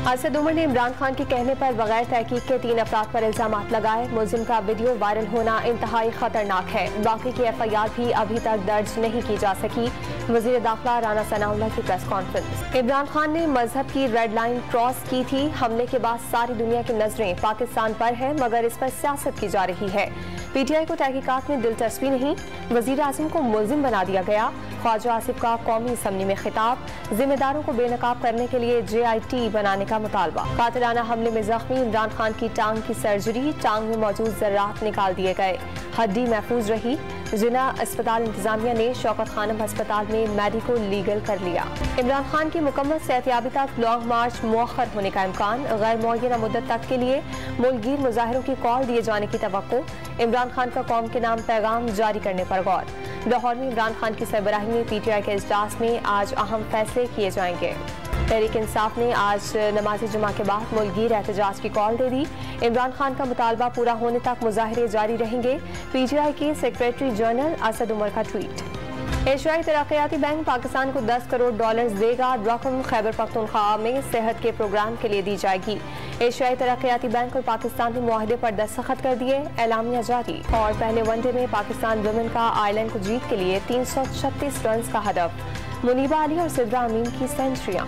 असद उमर ने इमरान खान के कहने पर बगैर तहकीक के 3 अफराद पर इल्जामात लगाए। मुलजिम का वीडियो वायरल होना इंतहाई खतरनाक है। बाकी की FIR भी अभी तक दर्ज नहीं की जा सकी। वजीर दाखिला राना सनाउल्लाह की प्रेस कॉन्फ्रेंस। इमरान खान ने मजहब की रेड लाइन क्रॉस की थी। हमले के बाद सारी दुनिया की नजरें पाकिस्तान पर है, मगर इस पर सियासत की जा रही है। PTI को तहकीकात में दिलचस्पी नहीं, वजीर आज़म को मुलजिम बना दिया गया। ख्वाजा आसिफ का कौमी असम्बली में खिताब। जिम्मेदारों को बेनकाब करने के लिए JIT बनाने का मुतालबा। कातिलाना हमले में जख्मी इमरान खान की टांग की सर्जरी, टांग में मौजूद जर्रात निकाल दिए गए, हड्डी महफूज रही। जिला अस्पताल इंतजामिया ने शौकत खानम अस्पताल में मेडिको लीगल कर लिया। इमरान खान की मुकम्मल सेहतियाबी तक लॉन्ग मार्च मुअख्खर होने का इम्कान। गैर मुअय्यना मुद्दत तक के लिए मुल्कगीर मुजाहिरों की कॉल दिए जाने की तवक्को। इमरान खान का कौम के नाम पैगाम जारी करने पर गौर। लाहौर में इमरान खान की सरबराही में PTI के इजलास में आज अहम फैसले किए जाएंगे। तहरीक इंसाफ ने आज नमाज जुमा के बाद मुल्कगीर एहतजाज की कॉल दे दी। इमरान खान का मुतालबा पूरा होने तक मुजाहिरे जारी रहेंगे। PTI के सेक्रेटरी जनरल असद उमर का ट्वीट। एशियाई तरक्याती बैंक पाकिस्तान को $10 करोड़ देगा। रकम खैबर पख्तूनख्वा में सेहत के प्रोग्राम के लिए दी जाएगी। एशियाई तरक्याती बैंक और पाकिस्तान ने मुआहदे पर दस्तखत कर दिए, एलामिया जारी। और पहले वनडे में पाकिस्तान वुमेन का आयरलैंड को जीत के लिए 336 रन का हदफ। मुनीबा अली और सिद्रा अमीन की सेंचुरियां।